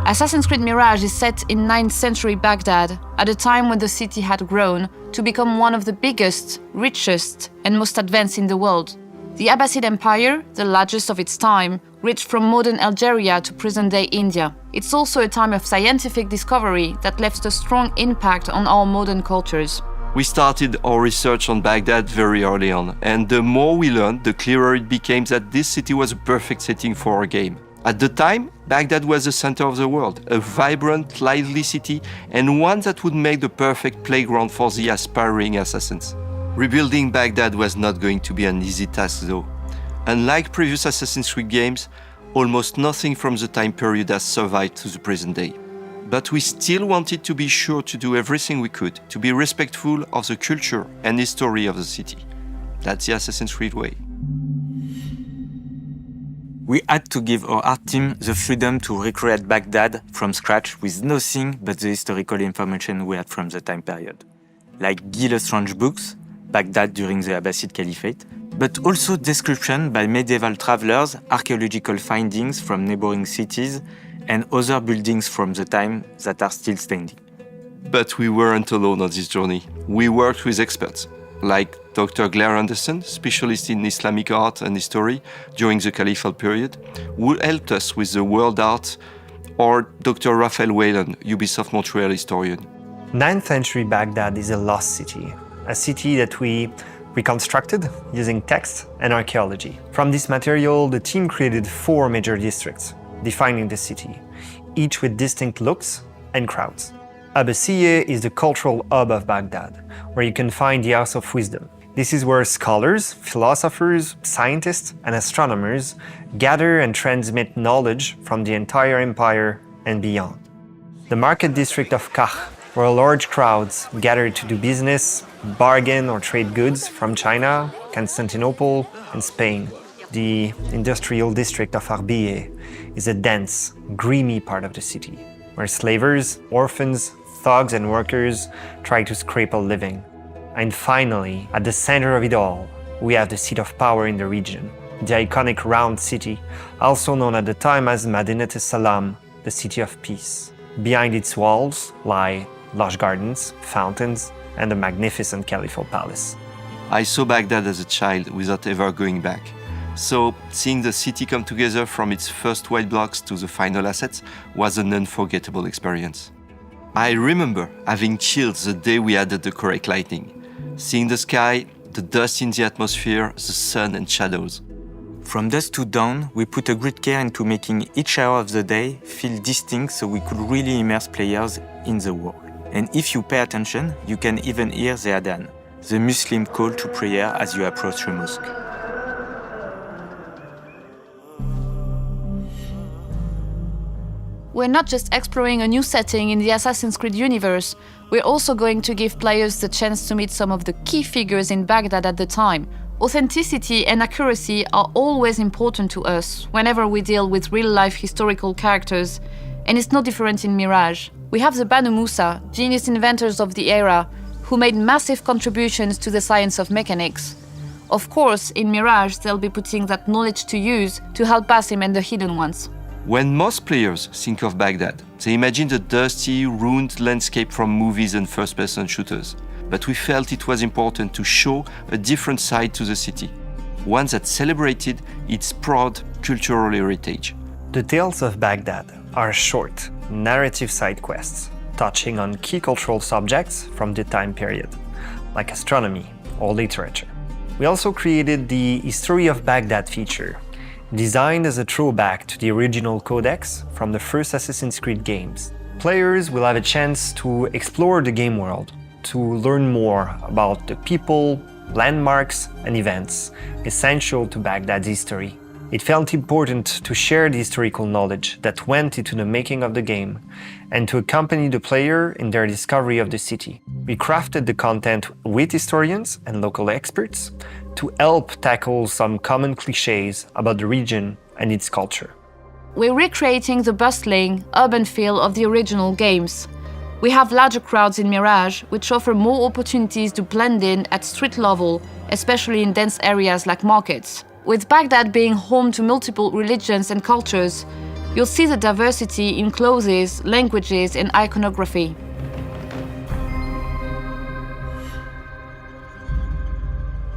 Assassin's Creed Mirage is set in 9th century Baghdad, at a time when the city had grown to become one of the biggest, richest, and most advanced in the world. The Abbasid Empire, the largest of its time, reached from modern Algeria to present-day India. It's also a time of scientific discovery that left a strong impact on our modern cultures. We started our research on Baghdad very early on, and the more we learned, the clearer it became that this city was a perfect setting for our game. At the time, Baghdad was the center of the world, a vibrant, lively city, and one that would make the perfect playground for the aspiring assassins. Rebuilding Baghdad was not going to be an easy task though. Unlike previous Assassin's Creed games, almost nothing from the time period has survived to the present day. But we still wanted to be sure to do everything we could to be respectful of the culture and history of the city. That's the Assassin's Creed way. We had to give our art team the freedom to recreate Baghdad from scratch with nothing but the historical information we had from the time period. Like Guy Lestrange's books, Baghdad during the Abbasid Caliphate, but also description by medieval travelers, archaeological findings from neighboring cities, and other buildings from the time that are still standing. But we weren't alone on this journey. We worked with experts, like Dr. Claire Anderson, specialist in Islamic art and history during the Caliphal period, who helped us with the world art, or Dr. Raphael Whalen, Ubisoft Montreal historian. 9th century Baghdad is a lost city, a city that we reconstructed using text and archaeology. From this material, the team created 4 major districts, defining the city, each with distinct looks and crowds. Abbasiyeh is the cultural hub of Baghdad, where you can find the House of Wisdom. This is where scholars, philosophers, scientists, and astronomers gather and transmit knowledge from the entire empire and beyond. The market district of Kach, where large crowds gather to do business, bargain or trade goods from China, Constantinople, and Spain. The industrial district of Arbiyeh is a dense, grimy part of the city, where slavers, orphans, thugs, and workers try to scrape a living. And finally, at the center of it all, we have the seat of power in the region, the iconic round city, also known at the time as Madinat al-Salam, the city of peace. Behind its walls lie lush gardens, fountains, and a magnificent caliphal palace. I saw Baghdad as a child without ever going back. So, seeing the city come together from its first white blocks to the final assets was an unforgettable experience. I remember having chills the day we added the correct lighting. Seeing the sky, the dust in the atmosphere, the sun and shadows. From dusk to dawn, we put a great care into making each hour of the day feel distinct so we could really immerse players in the world. And if you pay attention, you can even hear the adhan, the Muslim call to prayer as you approach the mosque. We're not just exploring a new setting in the Assassin's Creed universe, we're also going to give players the chance to meet some of the key figures in Baghdad at the time. Authenticity and accuracy are always important to us whenever we deal with real-life historical characters, and it's no different in Mirage. We have the Banu Musa, genius inventors of the era, who made massive contributions to the science of mechanics. Of course, in Mirage, they'll be putting that knowledge to use to help Basim and the Hidden Ones. When most players think of Baghdad, they imagine the dusty, ruined landscape from movies and first-person shooters. But we felt it was important to show a different side to the city, one that celebrated its proud cultural heritage. The tales of Baghdad are short, narrative side quests, touching on key cultural subjects from the time period, like astronomy or literature. We also created the History of Baghdad feature, designed as a throwback to the original codex from the first Assassin's Creed games. Players will have a chance to explore the game world, to learn more about the people, landmarks, and events essential to Baghdad's history. It felt important to share the historical knowledge that went into the making of the game and to accompany the player in their discovery of the city. We crafted the content with historians and local experts to help tackle some common clichés about the region and its culture. We're recreating the bustling, urban feel of the original games. We have larger crowds in Mirage, which offer more opportunities to blend in at street level, especially in dense areas like markets. With Baghdad being home to multiple religions and cultures, You'll see the diversity in clothes, languages, and iconography.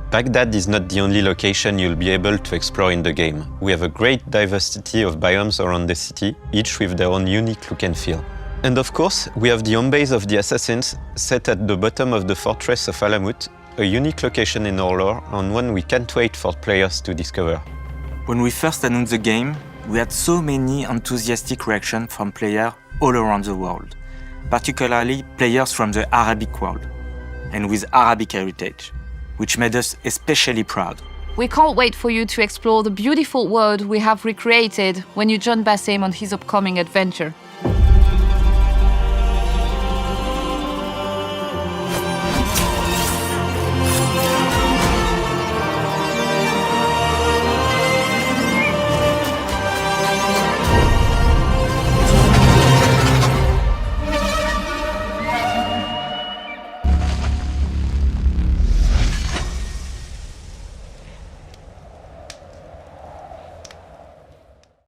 Baghdad is not the only location you'll be able to explore in the game. We have a great diversity of biomes around the city, each with their own unique look and feel. And of course, we have the home base of the Assassins, set at the bottom of the fortress of Alamut, a unique location in our lore and one we can't wait for players to discover. When we first announced the game, we had so many enthusiastic reactions from players all around the world, particularly players from the Arabic world, and with Arabic heritage, which made us especially proud. We can't wait for you to explore the beautiful world we have recreated when you join Basim on his upcoming adventure.